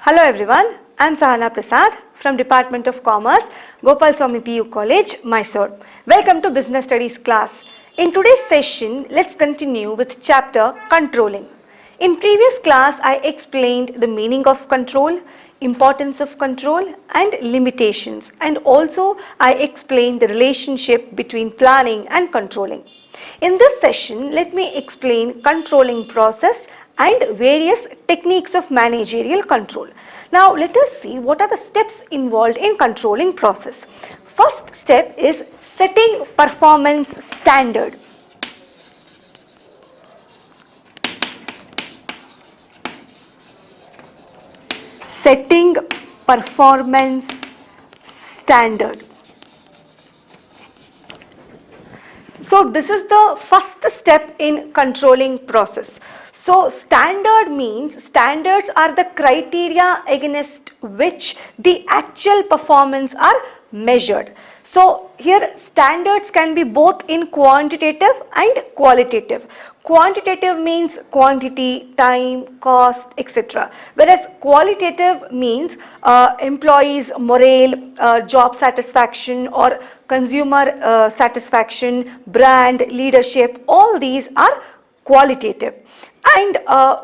Hello everyone, I am Sahana Prasad from Department of Commerce, Gopal Swami PU College, MYSURU. Welcome to Business Studies class. In today's session, let's continue with chapter Controlling. In previous class, I explained the meaning of control, importance of control and limitations, and also I explained the relationship between planning and controlling. In this session, let me explain controlling process and various techniques of managerial control. Now let us see what are the steps involved in controlling process. First step is setting performance standard. Setting performance standard. So this is the first step in controlling process. So standard means standards are the criteria against which the actual performance are measured. So here standards can be both in quantitative and qualitative. Quantitative means quantity, time, cost, etc. Whereas qualitative means employees' morale, job satisfaction or consumer satisfaction, brand, leadership, all these are qualitative. And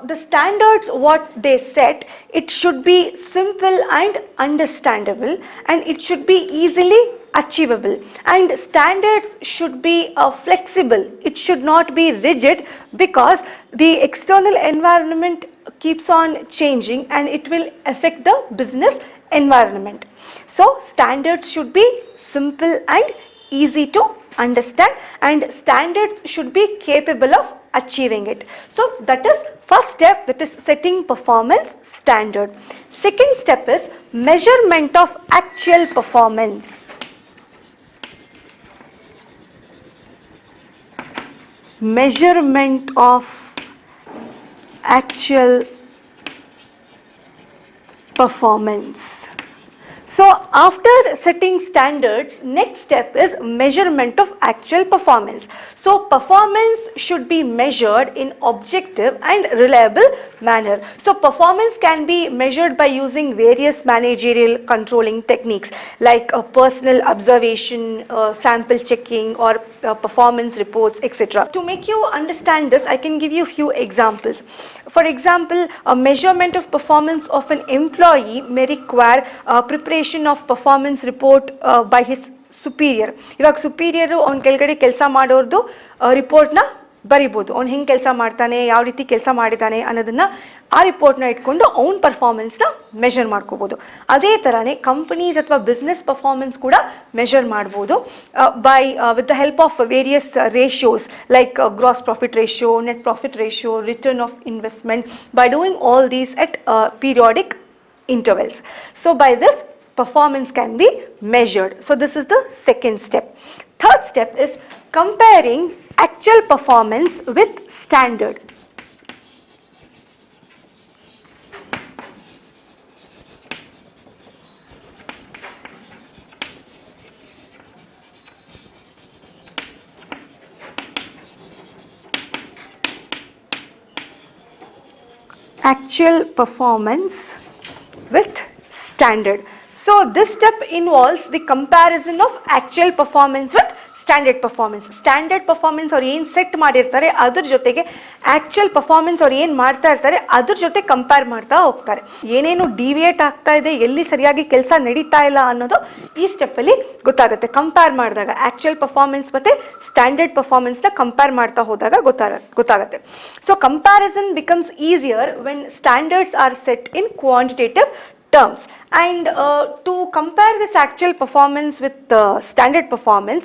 the standards what they set, it should be simple and understandable and it should be easily achievable, and standards should be flexible. It should not be rigid because the external environment keeps on changing and it will affect the business environment. So standards should be simple and easy to understand and standards should be capable of achieving it. So that is first step, that is setting performance standard. Second step is measurement of actual performance. Measurement of actual performance. So after setting standards, next step is measurement of actual performance. So performance should be measured in objective and reliable manner. So performance can be measured by using various managerial controlling techniques like personal observation, sample checking or performance reports, etc. To make you understand this, I can give you a few examples. For example, a measurement of performance of an employee may require preparation of performance report by his superior. ಇವಾಗ superior ಅವ್ನ ಕೆಳಗಡೆ ಕೆಲಸ ಮಾಡೋರ್ದು ರಿಪೋರ್ಟ್ನ ಬರಿಬೋದು. ಅವ್ನು ಹೆಂಗೆ ಕೆಲಸ ಮಾಡ್ತಾನೆ, ಯಾವ ರೀತಿ ಕೆಲಸ ಮಾಡಿದ್ದಾನೆ ಅನ್ನೋದನ್ನು ಆ ರಿಪೋರ್ಟ್ನ ಇಟ್ಕೊಂಡು ಅವ್ನ ಪರ್ಫಾರ್ಮೆನ್ಸ್ನ ಮೆಷರ್ ಮಾಡ್ಕೋಬೋದು. ಅದೇ ಥರನೇ ಕಂಪನೀಸ್ ಅಥವಾ ಬಿಸ್ನೆಸ್ ಪರ್ಫಾರ್ಮೆನ್ಸ್ ಕೂಡ ಮೆಷರ್ ಮಾಡ್ಬೋದು by with the help of various ratios like gross profit ratio, net profit ratio, return of investment, by doing all these at periodic intervals. So by this performance can be measured. So this is the second step. Third step is comparing actual performance with standard. Actual performance with standard. So this step involves the comparison of actual performance with standard performance. Standard performance ಅವ್ರು ಏನು set ಮಾಡಿರ್ತಾರೆ ಅದ್ರ ಜೊತೆಗೆ actual performance ಅವ್ರು ಏನು ಮಾಡ್ತಾ ಇರ್ತಾರೆ ಅದ್ರ ಜೊತೆ ಕಂಪೇರ್ ಮಾಡ್ತಾ ಹೋಗ್ತಾರೆ. ಏನೇನು ಡಿವಿಯೇಟ್ ಆಗ್ತಾ ಇದೆ, ಎಲ್ಲಿ ಸರಿಯಾಗಿ ಕೆಲಸ ನಡೀತಾ ಇಲ್ಲ ಅನ್ನೋದು ಈ ಸ್ಟೆಪ್ಪಲ್ಲಿ ಗೊತ್ತಾಗುತ್ತೆ. ಕಂಪೇರ್ ಮಾಡಿದಾಗ ಆ್ಯಕ್ಚುಯಲ್ ಪರ್ಫಾರ್ಮೆನ್ಸ್ ಮತ್ತು ಸ್ಟ್ಯಾಂಡರ್ಡ್ ಪರ್ಫಾರ್ಮೆನ್ಸ್ನ ಕಂಪೇರ್ ಮಾಡ್ತಾ ಹೋದಾಗ ಗೊತ್ತಾಗುತ್ತೆ. So comparison becomes easier when standards are set in quantitative terms. And to compare this actual performance with standard performance,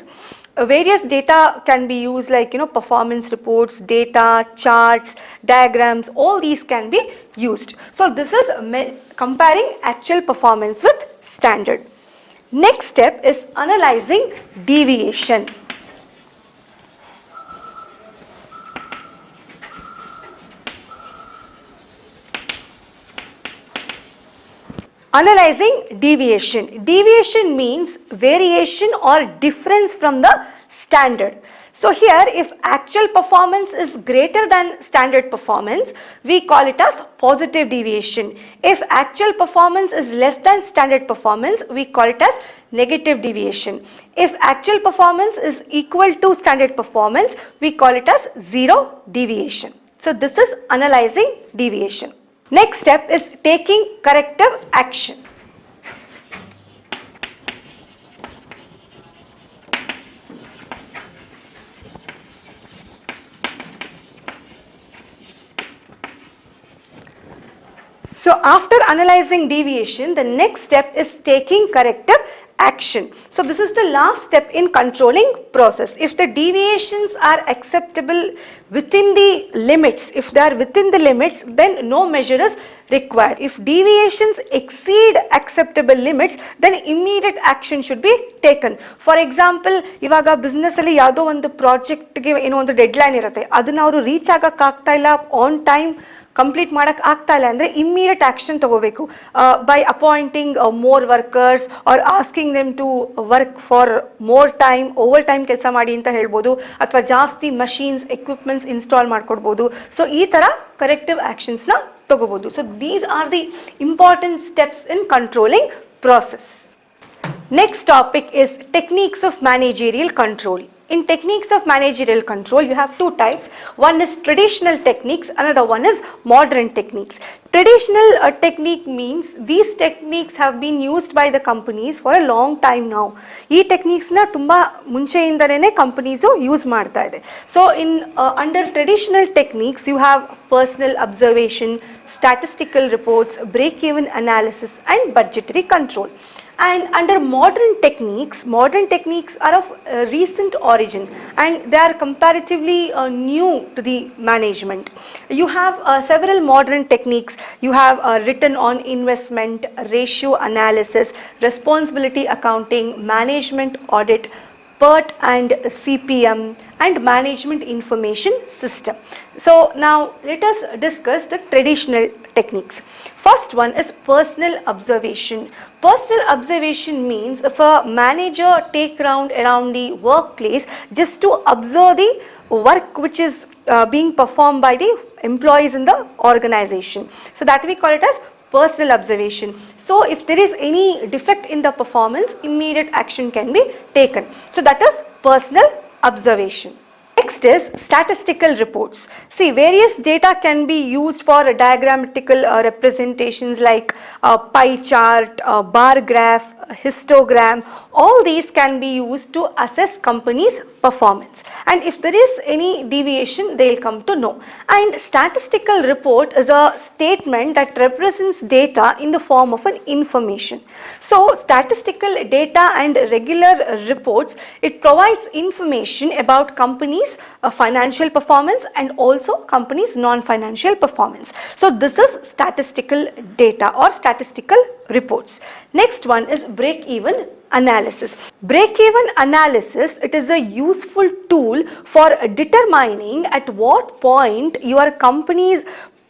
various data can be used like performance reports, data, charts, diagrams, all these can be used. So this is comparing actual performance with standard. Next step is analyzing deviation. Analyzing deviation. Deviation means variation or difference from the standard. So here if actual performance is greater than standard performance, we call it as positive deviation. If actual performance is less than standard performance, we call it as negative deviation. If actual performance is equal to standard performance, we call it as zero deviation. So this is analyzing deviation. Next step is taking corrective action. So after analyzing deviation, the next step is taking corrective action. So this is the last step in controlling process. If the deviations are acceptable within the limits, if they are within the limits, then no measure is required. If deviations exceed acceptable limits, then immediate action should be taken. For example, ivaga business alli yado ಒಂದು project ಗೆ ಏನೋ ಒಂದು deadline ಇರುತ್ತೆ, ಅದನ್ನ ಅವರು reach ಆಗಕ್ಕೆ ಆಗ್ತಾ ಇಲ್ಲ, ಆನ್ ಟೈಮ್ ಕಂಪ್ಲೀಟ್ ಮಾಡಕ್ಕೆ ಆಗ್ತಾ ಇಲ್ಲ ಅಂದರೆ ಇಮ್ಮಿಡಿಯೇಟ್ ಆ್ಯಕ್ಷನ್ ತಗೋಬೇಕು. By appointing more workers are asking them to work for more time, over time ಕೆಲಸ ಮಾಡಿ ಅಂತ ಹೇಳ್ಬೋದು, ಅಥವಾ ಜಾಸ್ತಿ ಮಷೀನ್ಸ್ ಎಕ್ವಿಪ್ಮೆಂಟ್ಸ್ ಇನ್ಸ್ಟಾಲ್ ಮಾಡ್ಕೊಡ್ಬೋದು. ಸೊ ಈ ಥರ ಕರೆಕ್ಟಿವ್ ಆ್ಯಕ್ಷನ್ಸ್ನ ತಗೋಬೋದು. So these are the important steps in controlling process. Next topic is techniques of managerial control. In techniques of managerial control, you have two types. One is traditional techniques, another one is modern techniques. Traditional technique means these techniques have been used by the companies for a long time now. Ee techniques na tumba muncheಯಿಂದನೇ companies use ಮಾಡ್ತಾ ಇದೆ. So in under traditional techniques, you have personal observation, statistical reports, break-even analysis and budgetary control. And under modern techniques are of recent origin and they are comparatively new to the management. You have several modern techniques. You have written on investment, ratio analysis, responsibility accounting, management audit, PERT and CPM and management information system. So now let us discuss the traditional techniques. First one is personal observation. Personal observation means if a manager take round around the workplace just to observe the work which is being performed by the employees in the organization. So that we call it as personal observation. So if there is any defect in the performance, immediate action can be taken. So that is personal observation. Next is statistical reports. See, various data can be used for diagrammatical representations like pie chart, bar graph, histogram. All these can be used to assess companies' performance. And if there is any deviation, they will come to know. And statistical report is a statement that represents data in the form of an information. So statistical data and regular reports, it provides information about companies' financial performance and also companies' non-financial performance. So this is statistical data or statistical reports. Next one is break-even analysis. Break-even analysis, it is a useful tool for determining at what point your company's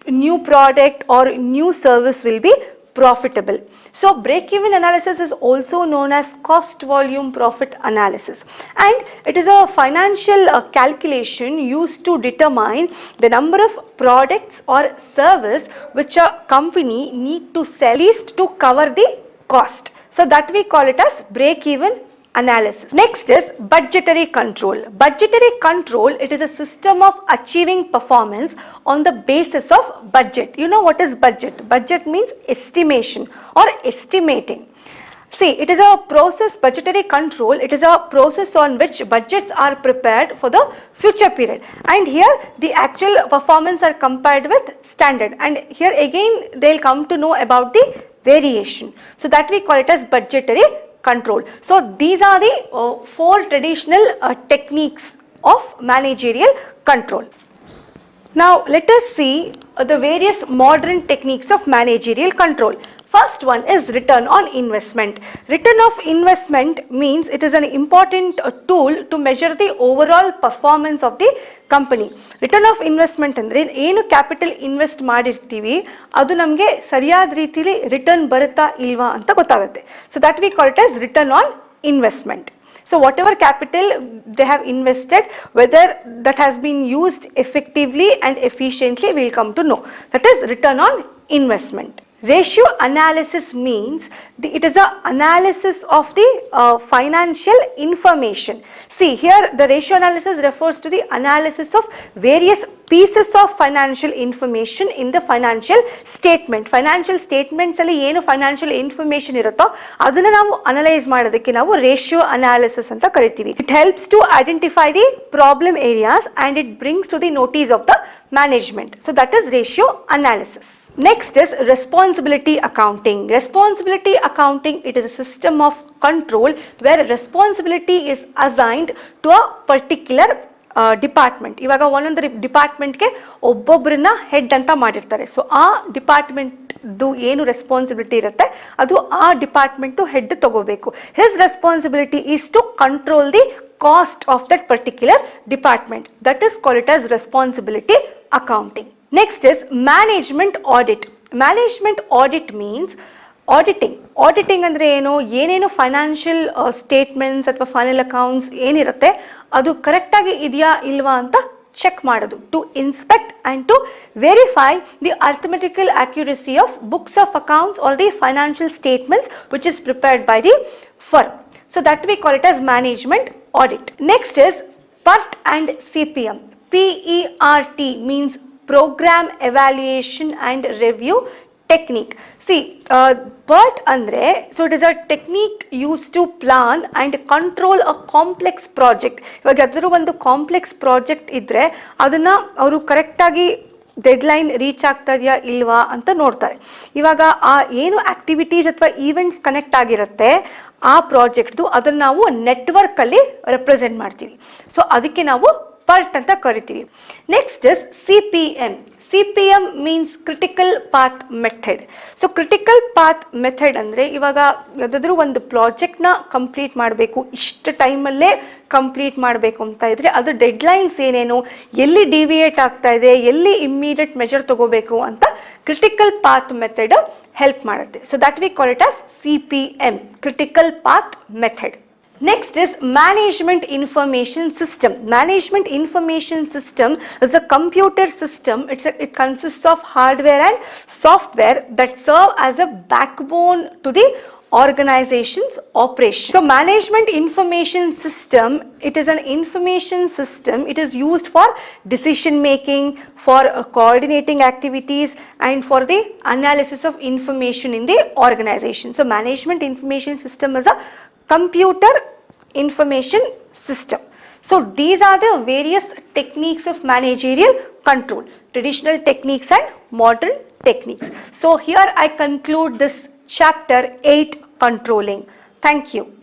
new product or new service will be profitable. So break-even analysis is also known as cost volume profit analysis, and it is a financial calculation used to determine the number of products or service which a company need to sell at least to cover the cost. So that we call it as break-even analysis. Next is budgetary control. Budgetary control, it is a system of achieving performance on the basis of budget. You know what is budget? Budget means estimation or estimating. See, it is a process, budgetary control, it is a process on which budgets are prepared for the future period. And here the actual performance are compared with standard. And here again they will come to know about the variation. So that we call it as budgetary control. So these are the four traditional techniques of managerial control. Now let us see the various modern techniques of managerial control. First one is return on investment. Return of investment means it is an important tool to measure the overall performance of the company. Return of investment ಅಂದ್ರೆ ಏನು capital invest ಮಾಡಿರ್ತೀವಿ ಅದು ನಮಗೆ ಸರಿಯಾದ ರೀತಿಯಲ್ಲಿ return ಬರುತ್ತಾ ಇಲ್ವಾ ಅಂತ ಗೊತ್ತಾಗುತ್ತೆ. So that we call it as return on investment. So whatever capital they have invested, whether that has been used effectively and efficiently, we will come to know. That is return on investment. Ratio analysis means it is an analysis of the financial information. See, here the ratio analysis refers to the analysis of various pieces of financial information in the financial statement. Financial statements ಅಲ್ಲಿ ಏನು financial information ಇರುತ್ತೋ ಅದನ್ನ ನಾವು analyse ಮಾಡೋದಕ್ಕೆ ನಾವು ratio analysis ಅಂತ ಕರಿತೀವಿ. It helps to identify the problem areas and it brings to the notice of the management. So that is ratio analysis. Next is responsibility accounting. Responsibility accounting, it is a system of control where responsibility is assigned to a particular department. ಇವಾಗ ಒಂದೊಂದು ಡಿಪಾರ್ಟ್ಮೆಂಟ್ಗೆ ಒಬ್ಬೊಬ್ಬರನ್ನ head ಅಂತ ಮಾಡಿರ್ತಾರೆ. So ಆ ಡಿಪಾರ್ಟ್ಮೆಂಟ್ದು ಏನು responsibility ಇರುತ್ತೆ ಅದು ಆ ಡಿಪಾರ್ಟ್ಮೆಂಟ್ದು ಹೆಡ್ ತಗೋಬೇಕು. His responsibility is to control the cost of that particular department. That is called it as responsibility accounting. Next is management audit. Management audit means auditing ಅಂದರೆ ಏನೇನು ಫೈನಾನ್ಷಿಯಲ್ ಸ್ಟೇಟ್ಮೆಂಟ್ಸ್ ಅಥವಾ ಫೈನಲ್ ಅಕೌಂಟ್ಸ್ ಏನಿರುತ್ತೆ ಅದು ಕರೆಕ್ಟಾಗಿ ಇದೆಯಾ ಇಲ್ವಾ ಅಂತ ಚೆಕ್ ಮಾಡೋದು. To inspect and to verify the arithmetical accuracy of books of accounts or the financial statements which is prepared by the firm. So that we call it as management audit. Next is PERT and CPM. PERT means Program Evaluation and Review Technique. See, PERT andre, so it is a technique used to plan and control a complex project. ಇವಾಗ ಯಾವ್ದಾದ್ರು ಒಂದು complex project ಇದ್ದರೆ ಅದನ್ನು ಅವರು ಕರೆಕ್ಟಾಗಿ deadline reach ಆಗ್ತಾ ಇದೆಯಾ ಇಲ್ವಾ ಅಂತ ನೋಡ್ತಾರೆ. ಇವಾಗ ಆ ಏನು ಆ್ಯಕ್ಟಿವಿಟೀಸ್ ಅಥವಾ ಈವೆಂಟ್ಸ್ ಕನೆಕ್ಟ್ ಆಗಿರುತ್ತೆ ಆ ಪ್ರಾಜೆಕ್ಟ್ದು ಅದನ್ನು ನಾವು ನೆಟ್ವರ್ಕಲ್ಲಿ ರೆಪ್ರೆಸೆಂಟ್ ಮಾಡ್ತೀವಿ. ಸೊ ಅದಕ್ಕೆ ನಾವು PERT ಅಂತ ಕರಿತೀವಿ. Next is CPM. CPM means critical path method. So critical path method ಅಂದರೆ ಇವಾಗ ಯಾವುದಾದ್ರೂ ಒಂದು ಪ್ರಾಜೆಕ್ಟ್ನ ಕಂಪ್ಲೀಟ್ ಮಾಡಬೇಕು, ಇಷ್ಟು ಟೈಮಲ್ಲೇ ಕಂಪ್ಲೀಟ್ ಮಾಡಬೇಕು ಅಂತ ಇದ್ದರೆ ಅದು ಡೆಡ್ಲೈನ್ಸ್ ಏನೇನು, ಎಲ್ಲಿ ಡಿವಿಯೇಟ್ ಆಗ್ತಾ ಇದೆ, ಎಲ್ಲಿ ಇಮ್ಮಿಡಿಯೇಟ್ ಮೆಜರ್ ತಗೋಬೇಕು ಅಂತ ಕ್ರಿಟಿಕಲ್ ಪಾತ್ ಮೆಥಡ್ ಹೆಲ್ಪ್ ಮಾಡುತ್ತೆ. So that we call it as CPM, critical path method. Next is management information system. Management information system is a computer system. It consists of hardware and software that serve as a backbone to the organization's operation. So management information system, it is an information system. It is used for decision making, for coordinating activities and for the analysis of information in the organization. So management information system is a computer information system. So these are the various techniques of managerial control, traditional techniques and modern techniques. So here I conclude this chapter 8, controlling. Thank you.